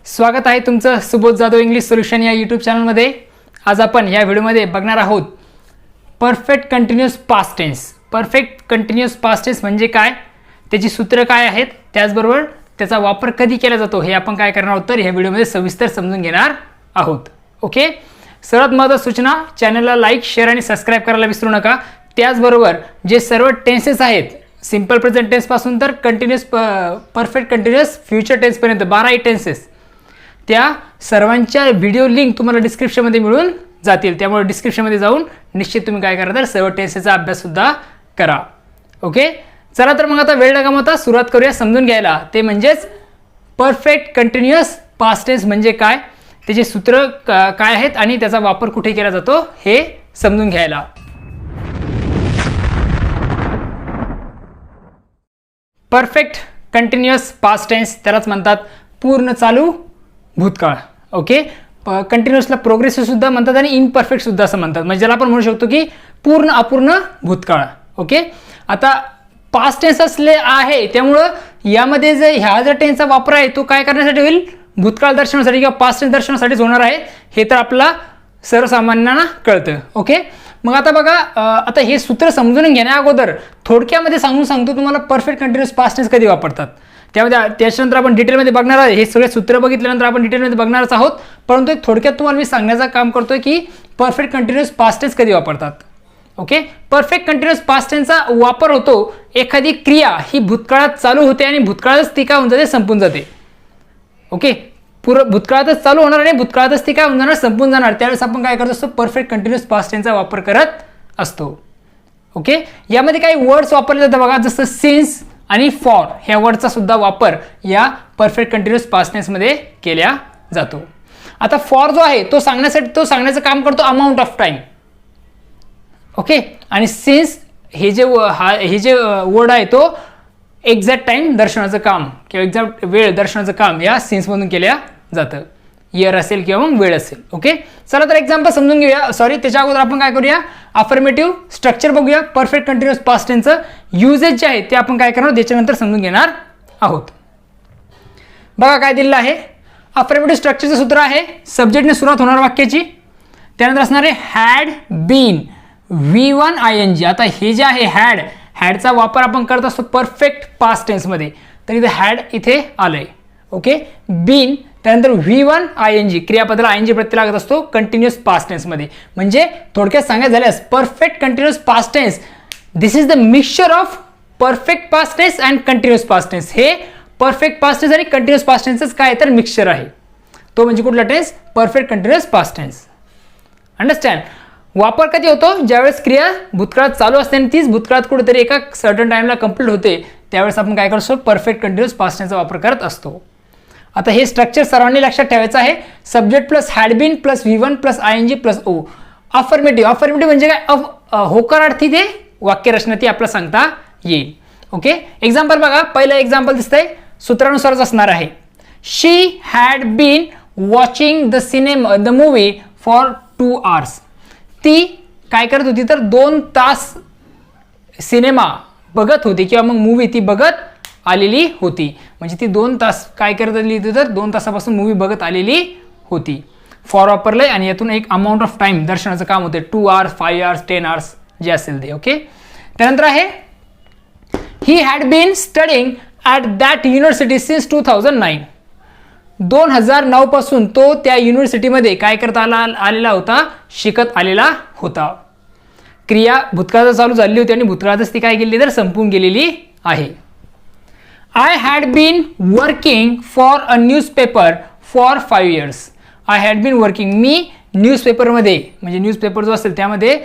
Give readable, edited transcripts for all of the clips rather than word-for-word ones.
स्वागत आहे तुमचं सुबोध जाधव इंग्लिश सोल्युशन या यूट्यूब चॅनलमध्ये। आज आपण या व्हिडिओमध्ये बघणार आहोत perfect continuous past tense. Perfect continuous past tense म्हणजे काय, त्याची सूत्र काय आहेत, त्याचबरोबर त्याचा वापर कधी केला जातो हे आपण काय करणार आहोत तर या व्हिडिओमध्ये सविस्तर समजून घेणार आहोत। ओके, सर्वात महत्त्वाची सूचना, चॅनलला लाईक, शेअर आणि सबस्क्राईब करायला विसरू नका। त्याचबरोबर जे सर्व टेन्सेस आहेत सिंपल प्रेझेंट टेन्स पासून तर continuous perfect continuous future tense पर्यंत 12 टेन्सेस, त्या सर्वांच्या व्हिडिओ लिंक तुम्हाला डिस्क्रिप्शनमध्ये मिळून जातील। त्यामुळे डिस्क्रिप्शनमध्ये जाऊन निश्चित तुम्ही काय करा तर सर्व टेन्सेसचा अभ्यास सुद्धा करा। ओके, चला तर मग आता वेळ न गमावता सुरुवात करूया समजून घ्यायला। ते म्हणजेच परफेक्ट कंटिन्यूअस पास्ट टेन्स म्हणजे काय, त्याचे सूत्र काय आहेत आणि त्याचा वापर कुठे केला जातो हे समजून घ्यायला। परफेक्ट कंटिन्यूअस पास्ट टेन्स त्यालाच म्हणतात पूर्ण चालू भूतकाळ। ओके, कंटिन्यूअसला प्रोग्रेसिव्ह सुद्धा म्हणतात आणि इम्परफेक्ट सुद्धा असं म्हणतात, म्हणजे ज्याला आपण म्हणू शकतो की पूर्ण अपूर्ण भूतकाळ। ओके, आता पास्ट टेन्स असले आहे त्यामुळं यामध्ये जे ह्या जर टेन्सचा वापर आहे तो काय करण्यासाठी होईल, भूतकाळ दर्शवण्यासाठी किंवा पास्ट टेन्स दर्शवण्यासाठीच होणार आहे, हे तर आपला सर्वसामान्यांना कळतं। ओके, मग आता बघा, आता हे सूत्र समजून घेण्या अगोदर थोडक्यामध्ये सांगतो तुम्हाला परफेक्ट कंटिन्यूअस पास्ट टेन्स कधी वापरतात। त्याच्यानंतर आपण डिटेलमध्ये बघणार आहे, हे सगळे सूत्र बघितल्यानंतर आपण डिटेलमध्ये बघणारच आहोत, परंतु एक थोडक्यात तुम्हाला मी सांगण्याचं काम करतोय की परफेक्ट कंटिन्यूअस पास्ट टेन्स कधी वापरतात। ओके, परफेक्ट कंटिन्यूअस पास्ट टेन्सचा वापर होतो एखादी क्रिया ही भूतकाळात चालू होते आणि भूतकाळातच ती काय होऊन जाते, संपून जाते। ओके, भूतकाळातच चालू होणार आणि भूतकाळातच ती काय होऊन जाणार, संपून जाणार, त्यावेळेस आपण काय करत असतो, परफेक्ट कंटिन्यूअस पास्ट टेन्सचा वापर करत असतो। ओके, यामध्ये काही वर्ड्स वापरले जातात बघा, जसं सिन्स आणि फॉर ह्या वर्डचा सुद्धा वापर या परफेक्ट कंटिन्यूअस पास्ट टेन्समध्ये केला जातो। आता फॉर जो आहे तो सांगण्याचं काम करतो अमाऊंट ऑफ टाइम। ओके, आणि सिन्स हे जे वर्ड आहे तो एक्झॅक्ट टाइम दर्शवण्याचं काम किंवा एक्झॅक्ट वेळ दर्शवण्याचं काम या सिन्समधून केल्या जातं, इयर असेल किंवा मग वेळ असेल। ओके, चला तर एक्झाम्पल समजून घेऊया। त्याच्या अगोदर आपण काय करूया, अफर्मेटिव्ह स्ट्रक्चर बघूया। परफेक्ट कंटिन्यूअस पास्ट टेन्सचं युजेज जे आहे ते आपण काय करणार त्याच्यानंतर समजून घेणार आहोत। बघा काय दिलेलं आहे, अफर्मेटिव्ह स्ट्रक्चरचं सूत्र आहे, सब्जेक्टने सुरुवात होणार वाक्याची, त्यानंतर असणार आहे हॅड बीन V1 ING। आता हे जे आहे हॅडचा वापर आपण करत असतो परफेक्ट पास्ट टेन्समध्ये, तर इथे हॅड इथे आलंय। ओके, बीन त्यानंतर V1 ING क्रियापदाला ING प्रत्यय लागत असतो कंटिन्यूअस पास्ट टेन्समध्ये। म्हणजे थोडक्यात सांगायचं झाल्यास perfect continuous past tense this is the mixture of perfect past tense and continuous past tense. हे परफेक्ट पास्ट टेन्स आणि कंटिन्यूअस पास्ट टेन्सच काय तर मिक्सचर आहे, तो म्हणजे कुठला tense, perfect continuous past tense. Understand, वापर कधी होतो, ज्यावेळेस क्रिया भूतकाळात चालू असते आणि तीच भूतकाळात कुठेतरी एका सर्टन टाइमला कंप्लीट होते, त्यावेळेस आपण काय करतो, परफेक्ट कंटिन्यूअस पास्ट टेन्सचा वापर करत असतो। आता हे स्ट्रक्चर सर्वांनी लक्षात ठेवायचं आहे, subject plus had been plus V1 plus ING plus O। Affirmative म्हणजे काय, होकारार्थी ते वाक्य रचना ती आपल्याला सांगता येईल। ओके, एक्झाम्पल बघा, पहिलं एक्झाम्पल दिसतंय सूत्रानुसारच असणार आहे, she had been watching the movie for 2 hours। ती काय करत होती तर 2 तास सिनेमा बघत होती किंवा मग मूवी ती बघत आलेली होती। म्हणजे ती 2 तास काय करत आली होती तर 2 तासापासून मूवी बघत आलेली होती। फॉर वापरलंय आणि यातून एक अमाऊंट ऑफ टाइम दर्शवण्याचं काम होते, 2 hours 5 hours 10 hours जे असेल ते। ओके, त्यानंतर आहे he had been studying at that university since 2009। 2009 पासून तो त्या युनिव्हर्सिटीमध्ये काय करत आलेला होता, शिकत आलेला होता। क्रिया भूतकाळात चालू झाली होती आणि भूतकाळातच ती काय गेली तर संपून गेलेली आहे। I had been working for a newspaper for 5 years। I had been working, मी न्यूजपेपरमध्ये म्हणजे न्यूजपेपर जो असेल त्यामध्ये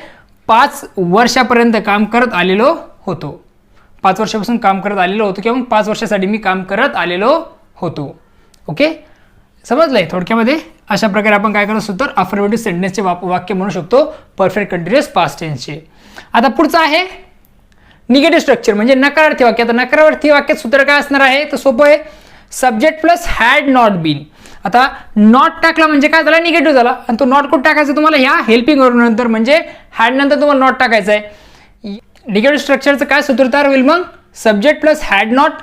5 वर्षापर्यंत काम करत आलेलो होतो। 5 वर्षापासून काम करत आलेलो होतो किंवा मग 5 वर्षासाठी मी काम करत आलेलो होतो। ओके, समजलंय थोडक्यामध्ये। अशा प्रकारे आपण काय करत असतो तर अफर्मेटिव्ह सेंटेन्सचे वाक्य म्हणू शकतो परफेक्ट कंटिन्यूअस पास्ट टेन्सचे। आता पुढचं आहे निगेटिव्ह स्ट्रक्चर म्हणजे नकारार्थी वाक्य। आता नकारार्थी वाक्यात सूत्र काय असणार आहे तर सोपं आहे, subject plus had not been. आता नॉट टाकला म्हणजे काय झाला, निगेटिव्ह झाला, आणि तो नॉट कुठं टाकायचा तुम्हाला, ह्या हेल्पिंग वरून नंतर म्हणजे हॅड नंतर तुम्हाला नॉट टाकायचं आहे। निगेटिव्ह स्ट्रक्चरचं काय सूत्र तयार होईल मग, subject plus had not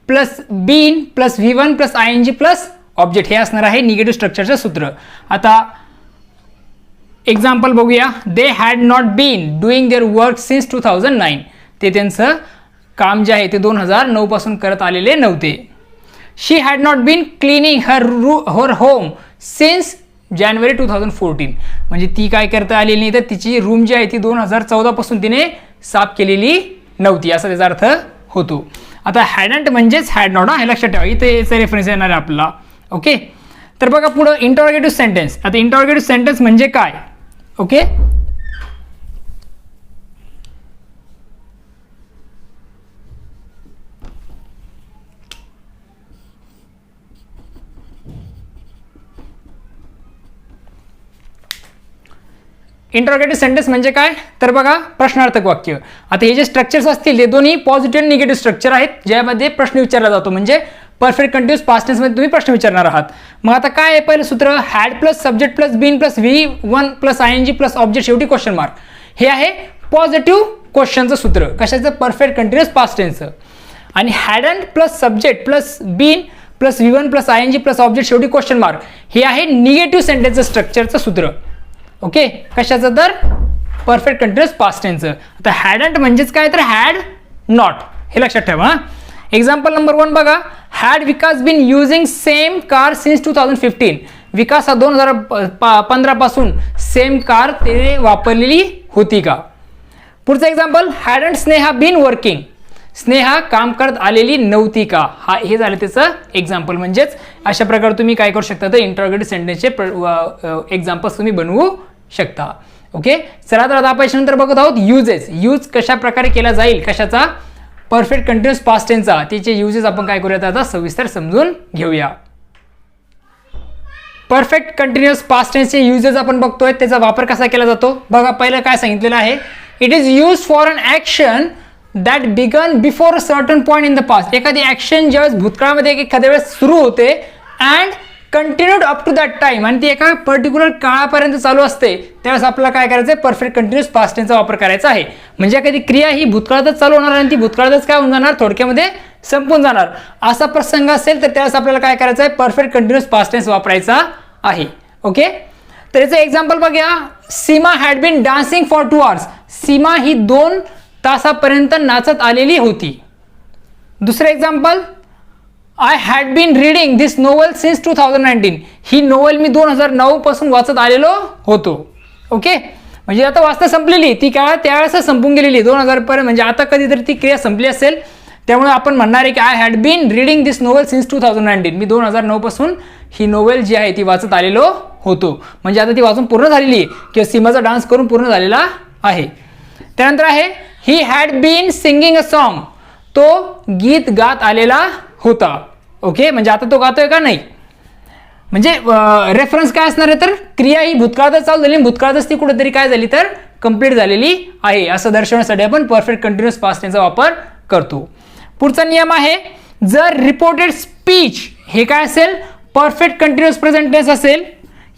plus been plus V1 plus ING plus ऑब्जेक्ट हे असणार आहे निगेटिव्ह स्ट्रक्चरचं सूत्र. आता एक्झाम्पल बघूया. They had not been doing their work since 2009. ते त्यांचं काम जे आहे ते 2009 पासून करत आलेले नव्हते. She had not been cleaning her home since January 2014. म्हणजे ती काय करता आलेली नाही, तर तिची रूम जी आहे ती 2014 पासून तिने साफ केलेली नव्हती, असा त्याचा अर्थ होतो. आता हॅडंट म्हणजेच हॅड नॉट, हे लक्षात ठेवा, इथे याचा रेफरन्स येणार आहे आपला. ओके, तर बघा पुढं इंटरोगेटिव्ह सेंटेन्स. आता इंटरोगेटिव्ह सेंटेन्स म्हणजे काय? ओके, इंटरोगेटिव्ह सेंटेन्स म्हणजे काय? तर बघा प्रश्नार्थक वाक्य. आता हे जे स्ट्रक्चर्स असतील ते दोन्ही पॉझिटिव्ह आणि निगेटिव्ह स्ट्रक्चर आहेत, ज्यामध्ये प्रश्न विचारला जातो. म्हणजे परफेक्ट कंटिन्युअस पास्ट टेन्समध्ये तुम्ही प्रश्न विचारणार आहात. मग आता काय आहे पहिलं सूत्र? Had plus subject plus been plus V1 plus ING plus object शेवटी क्वेश्चन मार्क. हे आहे पॉझिटिव्ह क्वेश्चनचं सूत्र. कशाचं? परफेक्ट कंटिन्युअस पास्ट टेन्सचं. आणि hadn't plus subject plus been plus V1 plus ING plus object शेवटी क्वेश्चन मार्क. हे आहे निगेटिव्ह सेंटेन्सचं स्ट्रक्चरचं सूत्र. ओके, कशाचं? तर परफेक्ट कंटिन्युअस पास्ट टेन्सचं. आता हॅडंट म्हणजेच काय? तर हॅड नॉट, हे लक्षात ठेवा. एक्झाम्पल नंबर 1 बघा. Had Vikas been using same car since 2015. Vikas हा 2015 पासून सेम कार ते वापरलेली होती का? पुढचं example. Hadn't Sneha been working. Sneha काम करत आलेली नव्हती का? हे झालं त्याचं एक्झाम्पल. म्हणजेच अशा प्रकारे तुम्ही काय करू शकता? तर इंटरोगेटिव्ह सेंटेन्सचे एक्झाम्पल्स तुम्ही बनवू शकता. ओके, चला तर आता आपण नंतर बघत आहोत युजेस. यूज कशा प्रकारे केला जाईल कशाचा? परफेक्ट कंटिन्युअस पास्ट टेन्सचा. त्याचे युजेस आपण काय करूयात आता सविस्तर समजून घेऊया. परफेक्ट कंटिन्युअस पास्ट टेन्सचे युजेस आपण बघतोय, त्याचा वापर कसा केला जातो बघा. पहिलं काय सांगितलेलं आहे? It is use for an action that began before a certain point in the past. एखादी ॲक्शन ज्यावेळेस भूतकाळामध्ये एखाद्या वेळेस सुरू होते and continued up to that time, आणि ती एका पर्टिक्युलर काळापर्यंत चालू असते, त्यावेळेस आपल्याला काय करायचं आहे? परफेक्ट कंटिन्युअस पास्ट टेन्सचा वापर करायचा आहे. म्हणजे एखादी क्रिया ही भूतकाळातच चालू होणार आणि ती भूतकाळातच काय होऊन जाणार? थोडक्यामध्ये संपून जाणार. असा प्रसंग असेल तर त्यावेळेस आपल्याला काय करायचं आहे? परफेक्ट कंटिन्युअस पास्ट टेन्स वापरायचा आहे. ओके, तर याचं एक्झाम्पल बघा. Seema had been dancing for 2 hours. Seema ही 2 तासापर्यंत नाचत आलेली होती. दुसरं example. I had been reading this novel since 2019. ही नोवेल मी 2009 पासून वाचत आलेलो होतो. ओके, म्हणजे आता वाचता संपलेली, ती काळ त्यावेळेस संपून गेलेली 2000 पर्यंत. म्हणजे आता कधीतरी ती क्रिया संपली असेल, त्यामुळे आपण म्हणणार आहे की I had been reading this novel since 2019. मी 2009 पासून ही नोवेल जी आहे ती वाचत आलेलो होतो. म्हणजे आता ती वाचून पूर्ण झालेली आहे किंवा सीमाचा डान्स करून पूर्ण झालेला आहे. त्यानंतर आहे he had been singing a song. तो गीत गात आलेला होता. ओके, म्हणजे आता तो गातोय का? नाही. म्हणजे रेफरन्स काय असणार आहे? तर क्रिया ही भूतकाळातच चालू झाली, भूतकाळातच ती कुठेतरी काय झाली तर कंप्लीट झालेली आहे, असं दर्शवण्यासाठी आपण परफेक्ट कंटिन्युअस पास्ट टेन्सचा वापर करतो. पुढचा नियम आहे, जर रिपोर्टेड स्पीच हे काय असेल? परफेक्ट कंटिन्युअस प्रेझेंट टेन्स असेल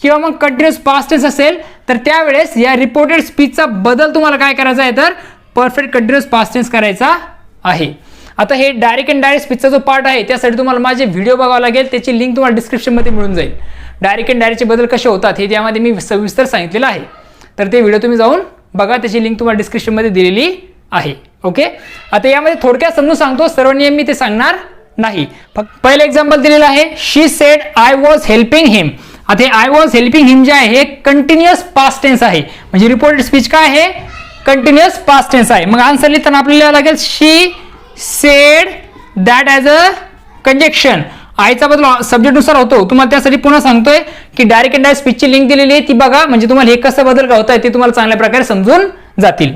किंवा मग कंटिन्युअस पास्ट टेन्स असेल, तर त्यावेळेस या रिपोर्टेड स्पीचचा बदल तुम्हाला काय करायचा आहे? तर परफेक्ट कंटिन्युअस पास्ट टेन्स करायचा आहे. आता हे डायरेक्ट अँड डायरेक्ट स्पीचचा जो पार्ट आहे त्यासाठी तुम्हाला माझे व्हिडिओ बघावा लागेल, त्याची लिंक तुम्हाला डिस्क्रिप्शनमध्ये मिळून जाईल. डायरेक्ट अँड डायरेक्टचे बदल कसे होतात हे त्यामध्ये मी सविस्तर सांगितलेलं आहे, तर ते व्हिडिओ तुम्ही जाऊन बघा, त्याची लिंक तुम्हाला डिस्क्रिप्शनमध्ये दिलेली आहे. ओके, आता यामध्ये थोडक्यात समजून सांगतो, सर्व नियम मी ते सांगणार नाही. फक्त पहिलं एक्झाम्पल दिलेलं आहे, शी सेड आय वॉज हेल्पिंग हिम. आता हे आय वॉज हेल्पिंग हिम जे आहे हे कंटिन्युअस पास्ट टेन्स आहे, म्हणजे रिपोर्टेड स्पीच काय आहे? कंटिन्युअस पास्ट टेन्स आहे. मग आन्सर लिहिताना आपल्याला लागेल she said that as a conjunction. आयचा बदल सब्जेक्टनुसार होतो. तुम्हाला त्यासाठी पुन्हा सांगतोय की डायरेक्ट अँड डायरेक्ट स्पीचची लिंक दिलेली आहे, ती बघा, म्हणजे तुम्हाला हे कसं बदल का होत आहे ते तुम्हाला चांगल्या प्रकारे समजून जातील.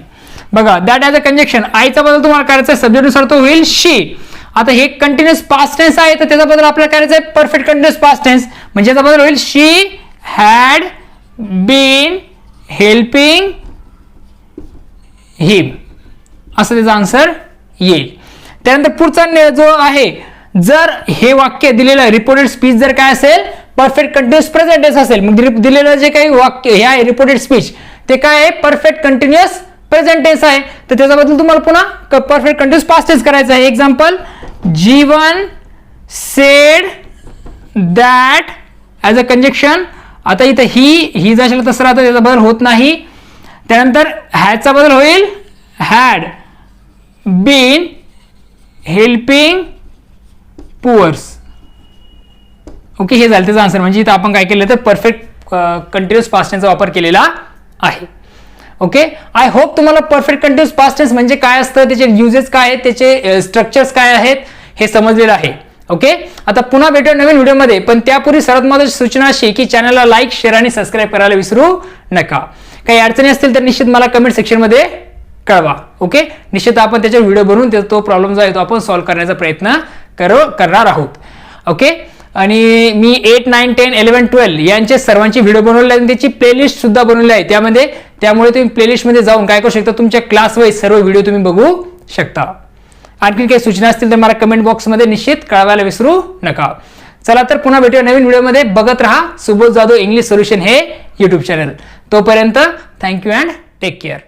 बघा, दॅट ॲज अ कंजक्शन, आयचा बदल तुम्हाला करायचा आहे सब्जेक्टनुसार, तो होईल शी. आता हे कंटिन्युअस पास्ट टेन्स आहे, तर त्याचा बदल आपल्याला करायचा आहे परफेक्ट कंटिन्युअस पास्ट टेन्स, म्हणजे याचा बदल होईल शी हॅड बीन हेल्पिंग हिम, असं त्याचा आन्सर येईल. त्यानंतर पुढचा जो आहे, जर हे वाक्य दिलेलं रिपोर्टेड स्पीच जर काय असेल? परफेक्ट कंटिन्युअस प्रेझेंट टेन्स असेल, मग दिलेलं जे काही वाक्य हे आहे रिपोर्टेड स्पीच ते काय आहे? परफेक्ट कंटिन्युअस प्रेझेंट टेन्स आहे, तर त्याच्याबद्दल तुम्हाला पुन्हा परफेक्ट कंटिन्युअस पास्ट टेन्स करायचं आहे. Example, Jeevan sed that as a conjunction. आता इथं ही जर असेल तसं राहतं, त्याचा बदल होत नाही. त्यानंतर हॅजचा बदल होईल had been helping poors. Okay, हे झालं त्याचा आन्सर. म्हणजे इथं आपण काय केलं तर परफेक्ट कंटिन्युअस पास्ट टेन्सचा वापर केलेला आहे. ओके, आय होप तुम्हाला परफेक्ट कंटिन्युअस पास्ट टेन्स म्हणजे काय असतं, त्याचे युजेस काय आहेत, त्याचे स्ट्रक्चर्स काय आहेत हे समजलेलं आहे. ओके, आता पुन्हा भेटूया नवीन व्हिडिओमध्ये, पण त्यापूर्वी सर्वात महत्त्वाची सूचना अशी की चॅनलला लाईक, शेअर आणि सबस्क्राईब करायला विसरू नका. काही अडचणी असतील तर निश्चित मला कमेंट सेक्शनमध्ये कळवा. ओके, निश्चित आपण त्याच्यावर व्हिडिओ बनवून तो प्रॉब्लेम जो आहे तो आपण सॉल्व्ह करण्याचा प्रयत्न करणार आहोत. ओके, आणि मी 8, 9, 10, 11, 12 यांचे सर्वांची व्हिडिओ बनवले आणि त्याची प्लेलिस्ट सुद्धा बनवली आहे. त्यामुळे तुम्ही प्लेलिस्टमध्ये जाऊन काय करू शकता, तुमच्या क्लास वाईज सर्व व्हिडिओ तुम्ही बघू शकता. आणखी काही सूचना असतील तर मला कमेंट बॉक्समध्ये निश्चित कळवायला विसरू नका. चला तर पुन्हा भेटूया नवीन व्हिडिओमध्ये. बघत रहा सुबोध जाधव इंग्लिश सोल्युशन हे यूट्यूब चॅनल. तोपर्यंत थँक्यू अँड टेक केअर.